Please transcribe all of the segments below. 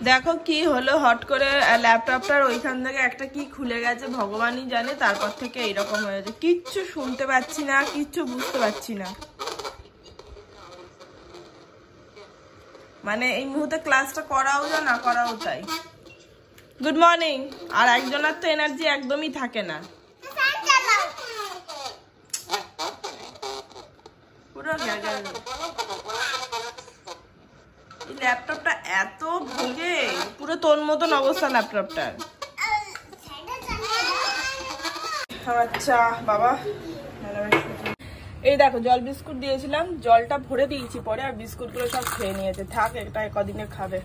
দেখো কি হলো, হট করে ল্যাপটপটার ওইখান থেকে একটা কি খুলে গেছে ভগবানই জানে, তারপর থেকে এইরকম হয়েছে। কিচ্ছু শুনতে পাচ্ছি না, কিচ্ছু বুঝতে পারছি না। মানে এই মুহূর্তে ক্লাসটা করাও যা না করাও তাই। Good morning. আর একজনের তো এনার্জি একদমই থাকে না, পুরো এই ল্যাপটপটা এত ভোগে, পুরো তোর মতন অবস্থা ল্যাপটপটার। আচ্ছা বাবা, এই দেখো জল বিস্কুট দিয়েছিলাম, জলটা ভরে দিয়েছি পরে, আর বিস্কুট গুলো সব খেয়ে নিয়েছে। থাক, এটা কদিনে খাবে।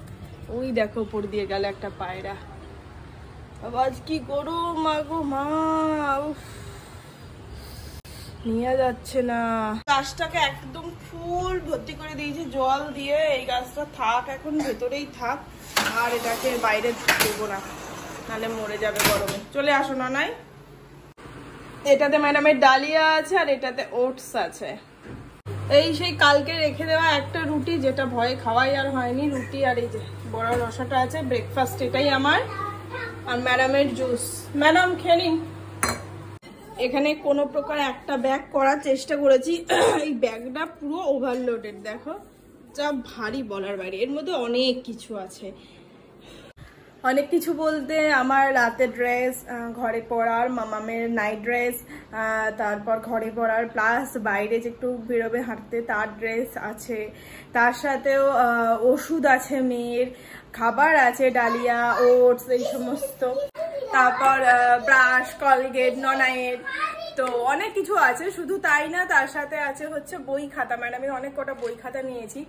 ওই দেখো উপর দিয়ে গেল একটা পায়রা। আজ কি গরম মাগো মা, নিয়ে যাচ্ছে না। গাছটাকে একদম ফুল ভর্তি করে দিয়েছি জল দিয়ে। এই গাছটা থাক, এখন ভেতরেই থাক, আর এটাকে বাইরে দেবো না, নাহলে মরে যাবে গরমে। চলে আসো না নাই। এটাতে ম্যাডামের ডালিয়া আছে, আর এটাতে ওটস আছে। এই সেই কালকে রেখে দেওয়া একটা রুটি, যেটা ভয়ে খাওয়াই আর হয়নি, রুটি আর এই যে বড় রসাটা আছে। ব্রেকফাস্ট এটাই আমার, আর ম্যাডামের জুস। ম্যাডাম খেয়ে নিন। এখানে কোনো প্রকার একটা ব্যাগ করার চেষ্টা করেছি, এই ব্যাগটা পুরো ওভারলোডেড। দেখো যা ভারী বলার বাইরে, এর মধ্যে অনেক কিছু আছে। অনেক কিছু বলতে আমার রাতের ড্রেস, ঘরে পরার, মামামের নাইট ড্রেস, তারপর ঘরে পরার, প্লাস বাইরে যে একটু বেরোবে হাঁটতে তার ড্রেস আছে, তার সাথেও ওষুধ আছে, মেয়ের খাবার আছে, ডালিয়া, ওটস, এই সমস্ত, তারপর ব্রাশ, কলগেট, ননায়ের, তো অনেক কিছু আছে। শুধু তাই না, তার সাথে আছে হচ্ছে বই খাতা। ম্যাডামের অনেক কটা বই খাতা নিয়েছি,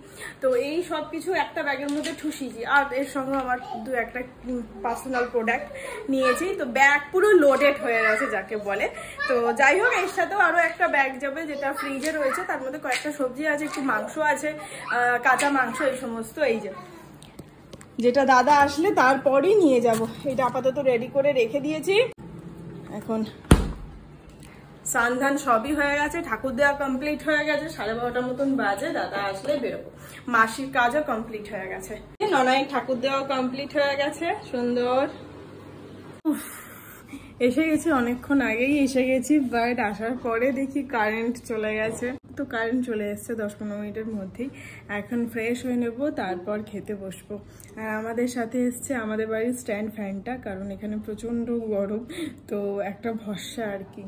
তো এই সব কিছু একটা ব্যাগের মধ্যে ঠুসিয়েছি। আর এর সঙ্গে আমার দু একটা পার্সোনাল প্রোডাক্ট নিয়েছি, তো ব্যাগ পুরো লোডেড হয়ে গেছে যাকে বলে। তো যাই হোক, এর সাথেও আরো একটা ব্যাগ যাবে, যেটা ফ্রিজে রয়েছে, তার মধ্যে কয়েকটা সবজি আছে, একটু মাংস আছে, কাঁচা মাংস, এই সমস্ত। এই যেটা দাদা আসলে তারপরই নিয়ে যাব। এটা আপাতত রেডি করে রেখে দিয়েছি। এখন স্নান ধান সবই হয়ে গেছে, ঠাকুর দেওয়া কমপ্লিট হয়ে গেছে, 12:30 মতন বাজে, দাদা আসলে বেরোবো। মাসির কাজও কমপ্লিট হয়ে গেছে, ননাই ঠাকুর দেওয়া কমপ্লিট হয়ে গেছে, সুন্দর। এসে গেছি, অনেকক্ষণ আগেই এসে গেছি, বাট আসার পরে দেখি কারেন্ট চলে গেছে। তো কারেন্ট চলে এসছে 10-15 মিনিটের মধ্যেই। এখন ফ্রেশ হয়ে নেবো, তারপর খেতে বসবো। আর আমাদের সাথে এসছে আমাদের বাড়ির স্ট্যান্ড ফ্যানটা, কারণ এখানে প্রচন্ড গরম, তো একটা ভরসা আর কি।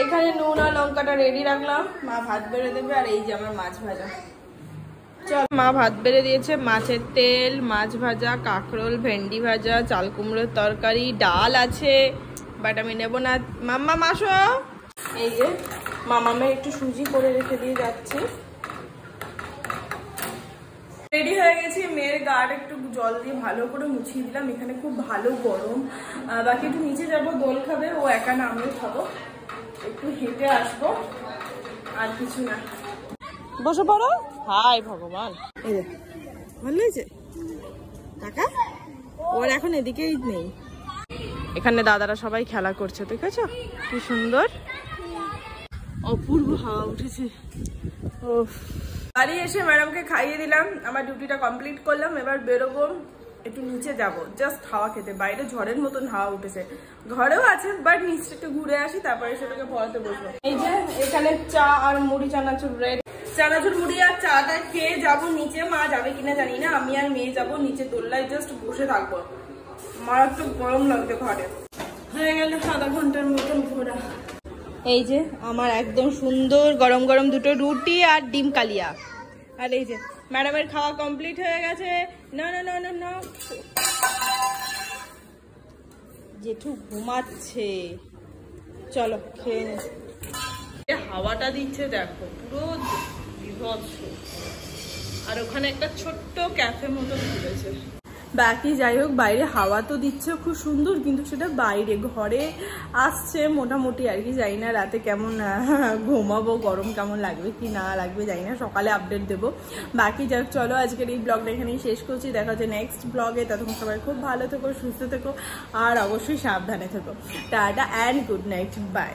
এখানে নুন আর লঙ্কাটা রেডি রাখলাম, মা ভাত বেড়ে দেবে। আর এই যে আমার মাছ ভাজা। চল, মা ভাত বেড়ে দিয়েছে, মাছের তেল, মাছ ভাজা, কাঁকরোল, ভেন্ডি ভাজা, চাল কুমড়োর তরকারি, ডাল আছে, বাট আমি নেবো না। মাম্মা মাসো। এই যে মামামে একটু সুজি করে রেখে দিয়ে যাচ্ছি। রেডি হয়ে গেছি, মেয়ের গাটা একটু জল দিয়ে ভালো করে মুছিয়ে দিলাম। এখানে খুব ভালো গরম, বাকি একটু নিচে যাবো, দোল খাবে, ও একা না, আমিও খাবো, একটু হেঁটে আসবো, আর কিছু না। বসে পড়ো। হাই ভগবান, এই যে ভালো হয়েছে টাকা, ওর এখন এদিকেই নেই। এখানে দাদারা সবাই খেলা করছে, দেখেছো কি সুন্দর, অপূর্ব হাওয়া উঠেছে। ও, বাড়ি এসে ম্যাডামকে খাইয়ে দিলাম, আমার ডিউটিটা কমপ্লিট করলাম। এবার বেরোবো, একটু নিচে যাব জাস্ট হাওয়া খেতে। বাইরে ঝড়ের মতন হাওয়া উঠেছে, ঘরেও আছে, বাট নিচটা একটু ঘুরে আসি, তারপরে সেটাকে পড়াতে বসবো। এই যে এখানে চা আর মুড়ি, চানাচুর রেড, চানাচুর মুড়ি আর চাটা খেয়ে যাবো নিচে। মা যাবে কিনা জানি না, আমি আর মেয়ে যাবো নিচে, দোল্লায় জাস্ট বসে থাকবো। মারাত্মক গরম লাগছে ঘরে। হয়ে গেল আধা ঘন্টার মতন ঘোরা। এই যে আমার একদম সুন্দর গরম গরম দুটো রুটি আর ডিম কালিয়া। আর এই যে ম্যাডামের খাওয়া কমপ্লিট হয়ে গেছে। না না না না না, জেঠু ঘুমাচ্ছে, চলো খেয়ে নে। হাওয়াটা দিচ্ছে দেখো, পুরো বিভৎস। আর ওখানে একটা ছোট্ট ক্যাফে মতো খুলেছে। বাকি যাই হোক, বাইরে হাওয়া তো দিচ্ছে খুব সুন্দর, কিন্তু সেটা বাইরে, ঘরে আসছে মোটামুটি আর কি। জানি না রাতে কেমন ঘুমাবো, গরম কেমন লাগবে কি না লাগবে জানি না, সকালে আপডেট দেবো। বাকি যাই হোক, চলো আজকের এই ব্লগটা এখানেই শেষ করছি। দেখা হচ্ছে নেক্সট ব্লগে, ততক্ষণ সবাই খুব ভালো থেকো, সুস্থ থেকো, আর অবশ্যই সাবধানে থেকো। Tata and good night, by.